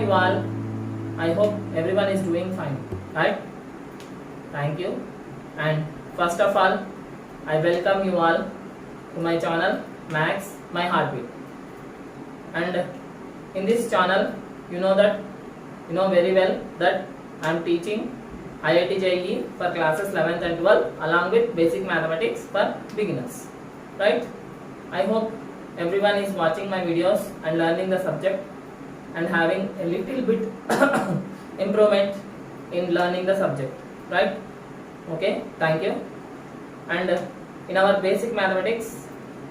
you all? I hope everyone is doing fine, right? Thank you. And first of all, I welcome you all to my channel Max My Heartbeat. And in this channel, you know very well that I am teaching IIT JEE for classes 11th and 12th along with basic mathematics for beginners, right? I hope everyone is watching my videos and learning the subject and having a little bit improvement in learning the subject, right? Okay, thank you. And in our basic mathematics,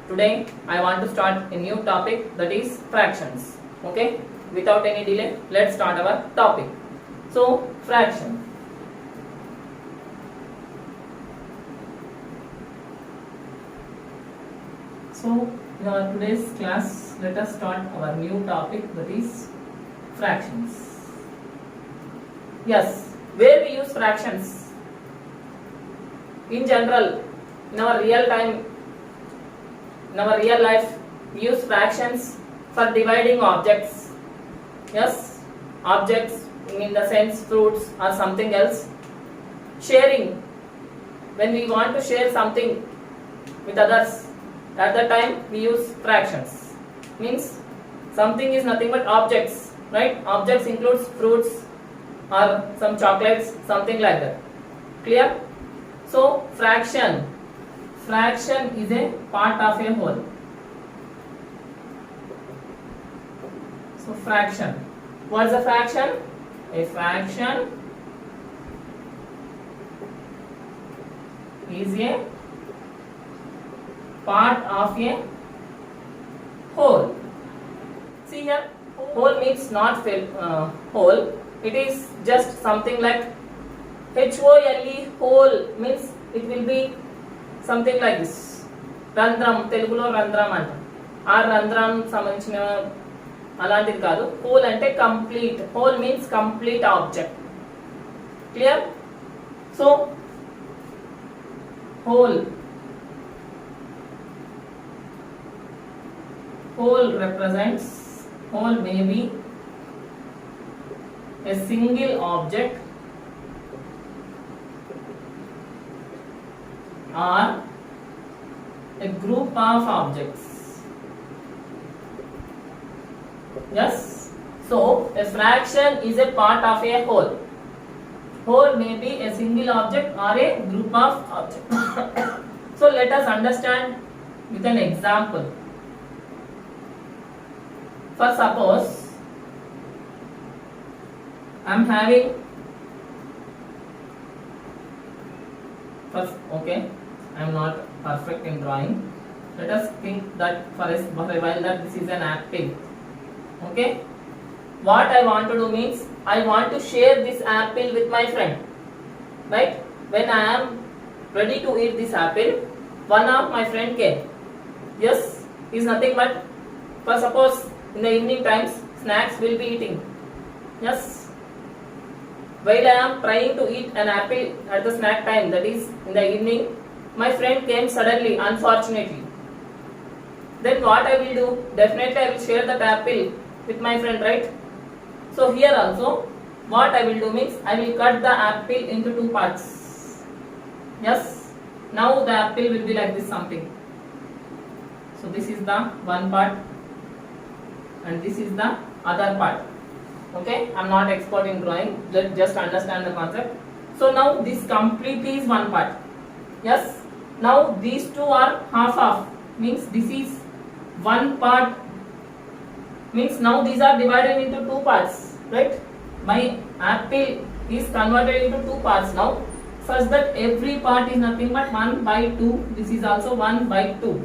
today I want to start a new topic, that is fractions. Okay, without any delay, let's start our topic. So, fraction. So, in our today's class, let us start our new topic, that is fractions. Yes, where we use fractions? In general, in our real time, in our real life, we use fractions for dividing objects. Yes, objects in the sense fruits or something else. Sharing, when we want to share something with others, at that time we use fractions. Means something is nothing but objects, right? Objects includes fruits or some chocolates, something like that. Clear? So fraction is a part of a whole. So fraction. What is a fraction? A fraction is a part of a whole. See here, whole means not whole. It is just something like HOLE, whole means it will be something like this. Randram, Telugulo randram anta. Aa randram sambandhinchina alantidi kaadu. Whole ante complete. Whole means complete object. Clear? So whole represents, whole may be a single object or a group of objects. Yes, so a fraction is a part of a whole. Whole may be a single object or a group of objects. So let us understand with an example. For suppose I am having first, okay, I am not perfect in drawing. Let us think that for a while that this is an apple. Okay, what I want to do means I want to share this apple with my friend, right? When I am ready to eat this apple, one of my friend came. Yes, is nothing but, for suppose in the evening times snacks will be eating. Yes, while I am trying to eat an apple at the snack time, that is in the evening, my friend came suddenly, unfortunately. Then what I will do? Definitely I will share that apple with my friend, right? So here also, what I will do means I will cut the apple into two parts. Yes, now the apple will be like this something. So this is the one part and this is the other part. Okay, I am not expert in drawing, just understand the concept. So now this completely is one part. Yes, now these two are half, means this is one part, means now these are divided into two parts, right? My apple is converted into two parts now, such that every part is nothing but 1/2. This is also 1/2,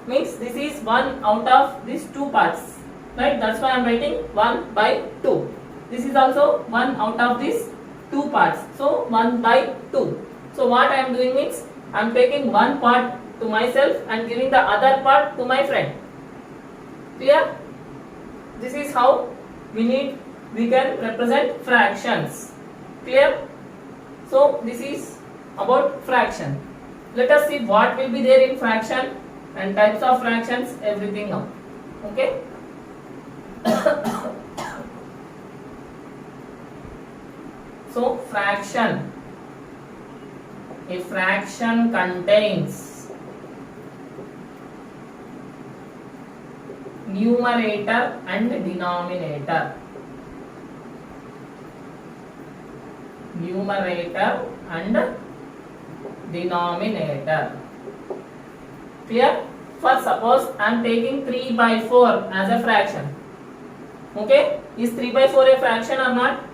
means this is one out of these two parts, right? That's why I am writing 1/2. This is also one out of these two parts, so 1/2. So what I am doing means I am taking one part to myself and giving the other part to my friend. Clear? This is how we can represent fractions. Clear? So this is about fraction. Let us see what will be there in fraction and types of fractions, everything now. Okay. So fraction. A fraction contains numerator and denominator. Numerator and denominator. Clear? For suppose I am taking 3 by 4 as a fraction. Okay? Is 3 by 4 a fraction or not?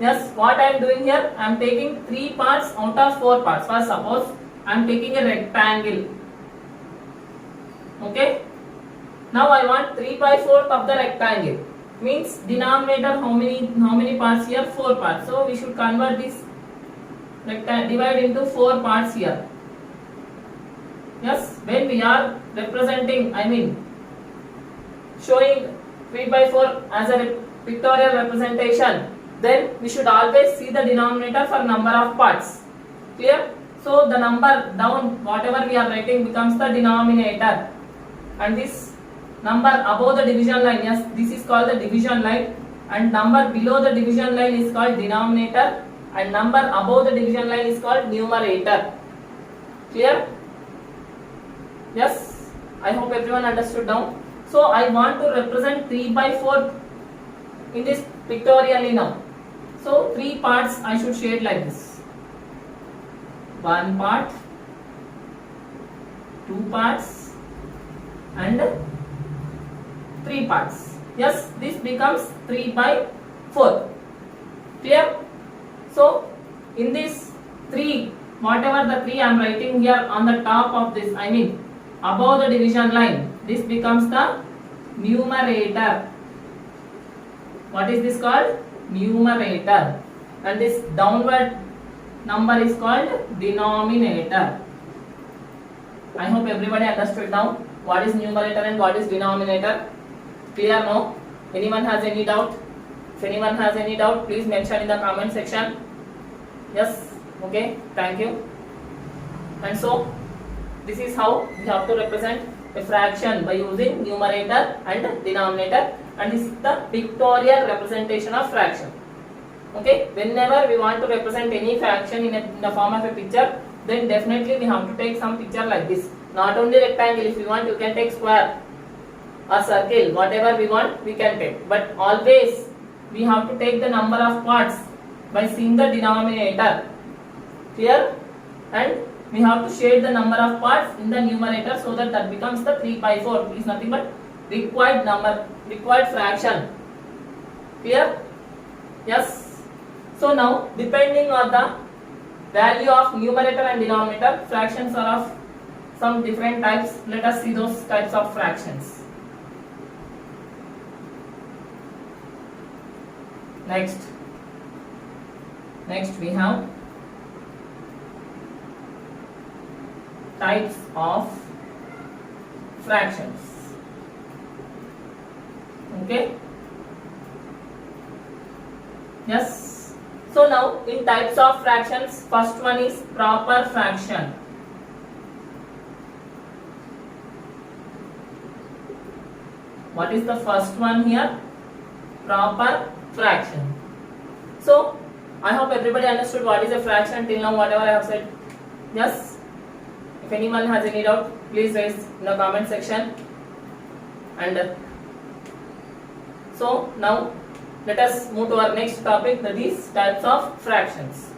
Yes. What I am doing here? I am taking 3 parts out of 4 parts. For suppose I am taking a rectangle. Okay? Now I want 3 by 4 of the rectangle. Means denominator how many parts here? 4 parts. So we should convert this rectangle, divide into 4 parts here. Yes, when we are representing, showing 3 by 4 as a pictorial representation, then we should always see the denominator for number of parts. Clear? So the number down, whatever we are writing, becomes the denominator, and this number above the division line, yes, this is called the division line, and number below the division line is called denominator, and number above the division line is called numerator. Clear? Yes, I hope everyone understood now. So I want to represent 3 by 4 in this pictorially now. So 3 parts I should shade like this. 1 part, 2 parts and 3 parts. Yes, this becomes 3 by 4. Clear? So in this 3, whatever the 3 I am writing here on the top of this, above the division line, this becomes the numerator. What is this called? Numerator. And this downward number is called denominator. I hope everybody understood now what is numerator and what is denominator. Clear now? Anyone has any doubt? If anyone has any doubt, please mention in the comment section. Yes? Okay, thank you. And so this is how we have to represent a fraction by using numerator and denominator, and this is the pictorial representation of fraction. Okay, whenever we want to represent any fraction in the form of a picture, then definitely we have to take some picture like this. Not only rectangle, if you want you can take square or circle, whatever we want we can take, but always we have to take the number of parts by seeing the denominator. Clear? And we have to shade the number of parts in the numerator so that becomes the 3 by 4. It is nothing but required number, required fraction. Clear? Yes. So now, depending on the value of numerator and denominator, fractions are of some different types. Let us see those types of fractions. Next we have types of fractions. Okay? Yes. So now in types of fractions, first one is proper fraction. What is the first one here? Proper fraction. So I hope everybody understood what is a fraction till now, whatever I have said. Yes? If anyone has any doubt, please raise in the comment section. And so now let us move to our next topic, that is types of fractions.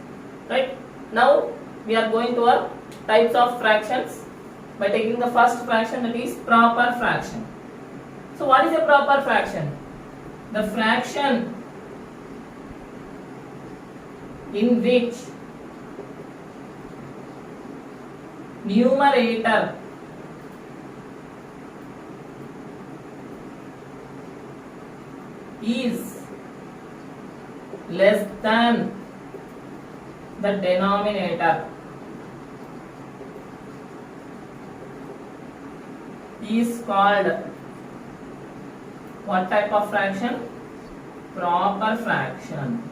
Right? Now we are going to our types of fractions by taking the first fraction, that is proper fraction. So what is a proper fraction? The fraction in which numerator is less than the denominator is called what type of fraction? Proper fraction.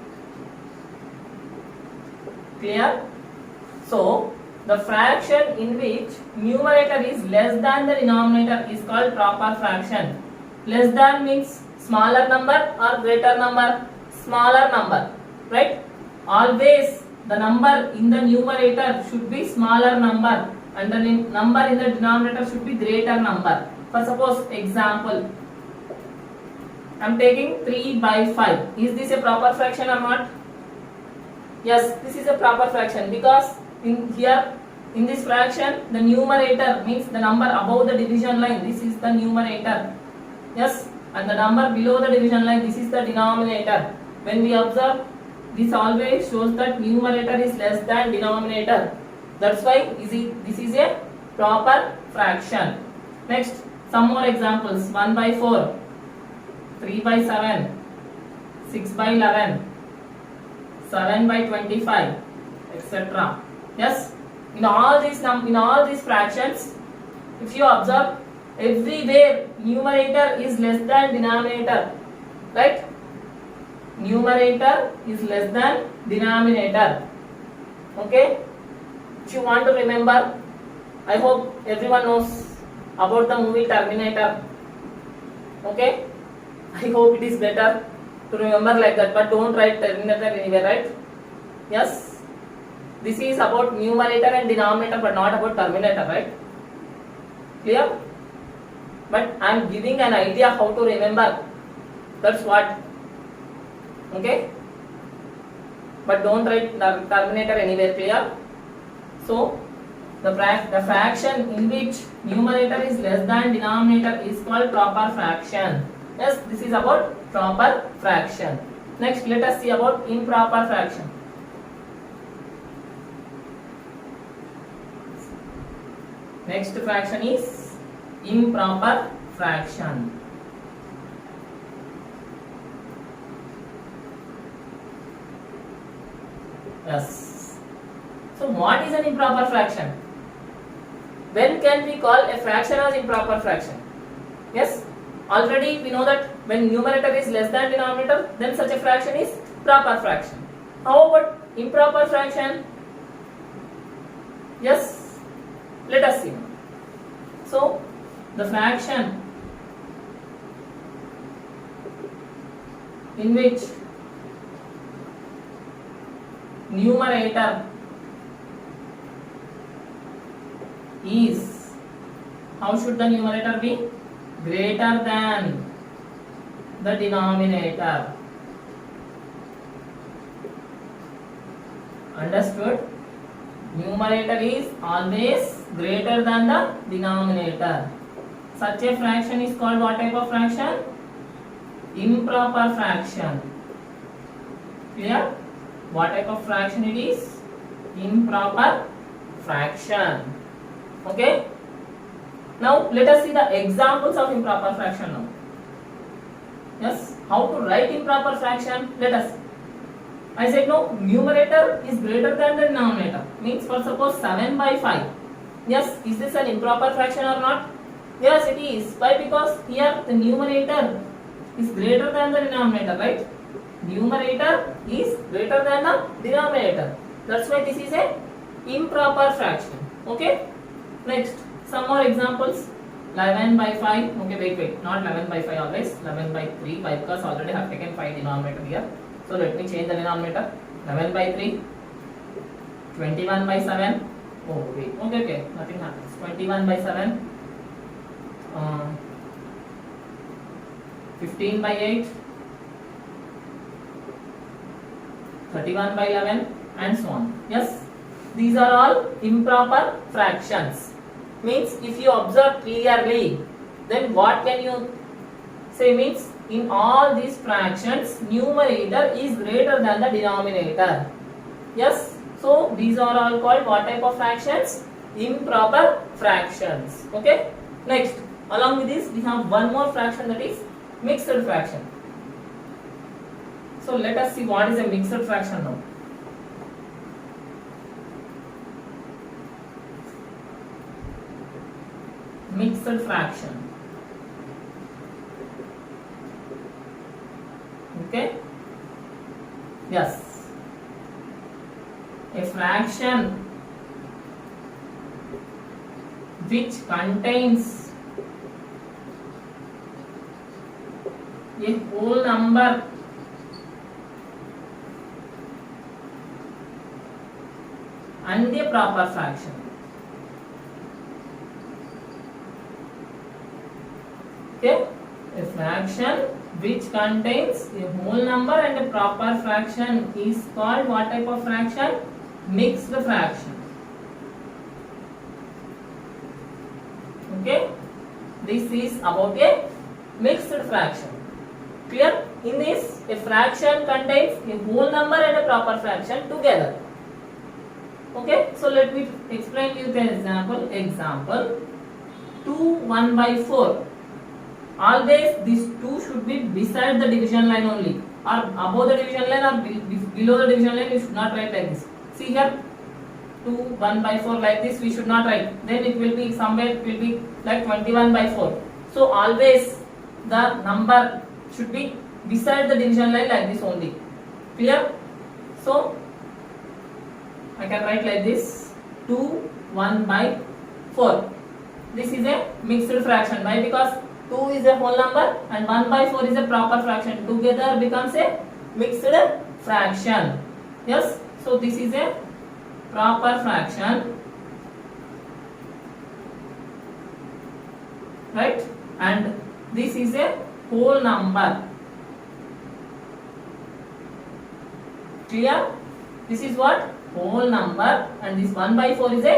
Clear? So the fraction in which numerator is less than the denominator is called proper fraction. Less than means smaller number or greater number? Smaller number, right? always the number in the numerator should be smaller number and the number in the denominator should be greater number. For suppose example, I am taking 3 by 5. Is this a proper fraction or not? Yes, this is a proper fraction because in this fraction the numerator means the number above the division line. This is the numerator. Yes, and the number below the division line, this is the denominator. When we observe, this always shows that numerator is less than denominator. That's why this is a proper fraction. Next, some more examples. 1 by 4, 3 by 7, 6 by 11, 7 by 25, etc. Yes, in all these fractions, if you observe, everywhere numerator is less than denominator, right? Numerator is less than denominator. Okay, if you want to remember, I hope everyone knows about the movie Terminator. Okay, I hope it is better to remember like that, but don't write Terminator anywhere, right? Yes, this is about numerator and denominator, but not about Terminator, right? Clear? But I am giving an idea how to remember. That's what. Okay? But don't write Terminator anywhere, clear? So, the fraction in which numerator is less than denominator is called proper fraction. Yes, this is about proper fraction. Next, let us see about improper fraction. Next fraction is improper fraction. Yes. So what is an improper fraction? When can we call a fraction as improper fraction? Yes. Already we know that when numerator is less than denominator, then such a fraction is proper fraction. How about improper fraction? Yes. Let us see. So the fraction in which numerator is, how should the numerator be? Greater than the denominator. Understood? Numerator is always greater than the denominator. Such a fraction is called what type of fraction? Improper fraction. Clear? What type of fraction it is? Improper fraction. Okay? Now let us see the examples of improper fraction now. Yes, how to write improper fraction? Let us. I said no, numerator is greater than the denominator. Means for suppose 7 by 5. Yes, is this an improper fraction or not? Yes, it is. Why? Because here the numerator is greater than the denominator, right? Numerator is greater than the denominator. That's why this is a improper fraction. Okay? Next, some more examples. 11 by 5. Okay, wait. Not 11 by 5 always. 11 by 3. Why? Because already have taken 5 denominator here. So let me change the denominator. 11 by 3. 21 by 7. Oh, wait. Okay. Nothing happens. 21 by 7. 15 by 8. 31 by 11 and so on. Yes, these are all improper fractions. Means if you observe clearly, then what can you say? Means in all these fractions, numerator is greater than the denominator. Yes, so these are all called what type of fractions? Improper fractions. Okay. Next, along with this, we have one more fraction, that is mixed fraction. So let us see what is a mixed fraction now. Mixed fraction. Okay. Yes. A fraction which contains a whole number and a proper fraction. Okay, a fraction which contains a whole number and a proper fraction is called what type of fraction? Mixed fraction. Okay, this is about a mixed fraction. Clear? In this, a fraction contains a whole number and a proper fraction together. Okay, so let me explain you the example. Example 2 1/4. Always these two should be beside the division line only, or above the division line or below the division line. You should not write like this. See here, 2 1/4 like this we should not write. Then it will be somewhere, it will be like 21/4. So always the number should be beside the division line like this only. Clear? So I can write like this: 2 1/4. This is a mixed fraction. Why? Because 2 is a whole number and 1/4 is a proper fraction. Together becomes a mixed fraction. Yes. So this is a proper fraction, right? And this is a whole number. Clear? This is what? Whole number, and this 1/4 is a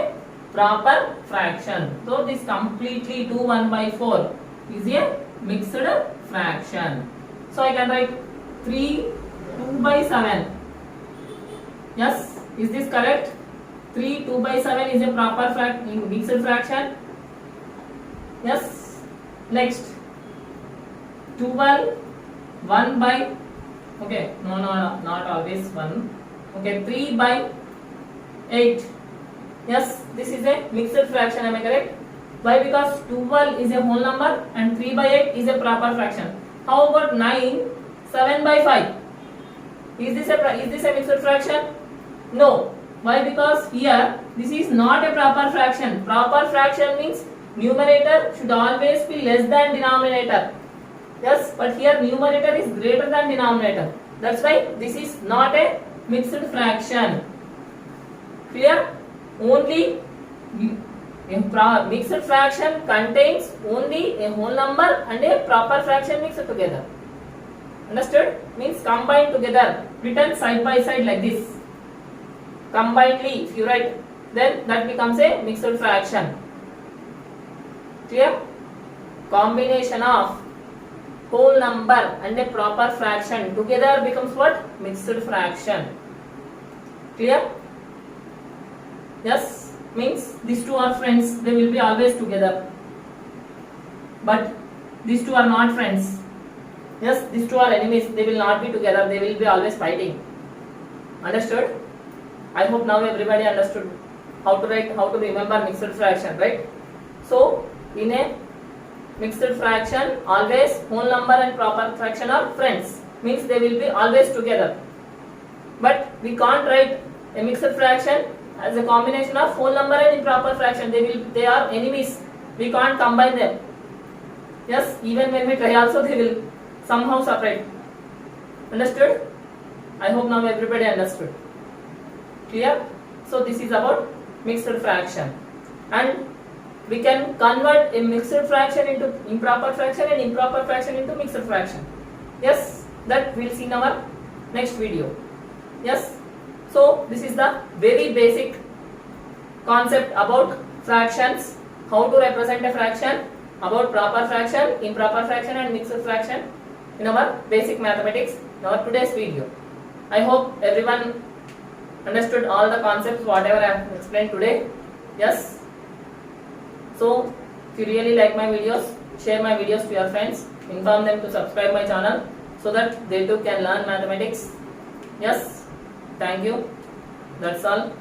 proper fraction. So this completely 2 1/4 is a mixed fraction. So I can write 3 2/7. Yes, is this correct? 3 2/7 is a proper mixed fraction. Yes. Next, 12 okay, no, not always 1. Okay, 3/8. Yes, this is a mixed fraction. Am I correct? Why? Because 12 is a whole number and 3/8 is a proper fraction. How about 9 7/5? Is this a mixed fraction? No. Why? Because here this is not a proper fraction. Proper fraction means numerator should always be less than denominator. Yes, but here numerator is greater than denominator. That's why this is not a mixed fraction. Clear? Only a mixed fraction contains only a whole number and a proper fraction mixed together. Understood? Means combined together, written side by side like this. Combinedly, if you write, then that becomes a mixed fraction. Clear? Combination of whole number and a proper fraction together becomes what? Mixed fraction. Clear? Yes. Means these two are friends, they will be always together. But these two are not friends. Yes, these two are enemies, they will not be together, they will be always fighting. Understood? I hope now everybody understood how to write, how to remember mixed fraction, right? So in a mixed fraction, always whole number and proper fraction are friends, means they will be always together. But we can't write a mixed fraction as a combination of whole number and improper fraction. They are enemies. We can't combine them. Yes, even when we try also, they will somehow separate. Understood? I hope now everybody understood. Clear? So this is about mixed fraction, and we can convert a mixed fraction into improper fraction and improper fraction into mixed fraction. Yes, that we'll see in our next video. Yes. So this is the very basic concept about fractions, how to represent a fraction, about proper fraction, improper fraction and mixed fraction in our basic mathematics in our today's video. I hope everyone understood all the concepts whatever I have explained today. Yes. So if you really like my videos, share my videos to your friends, inform them to subscribe my channel so that they too can learn mathematics. Yes. Thank you. That's all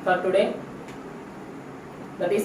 for today. That is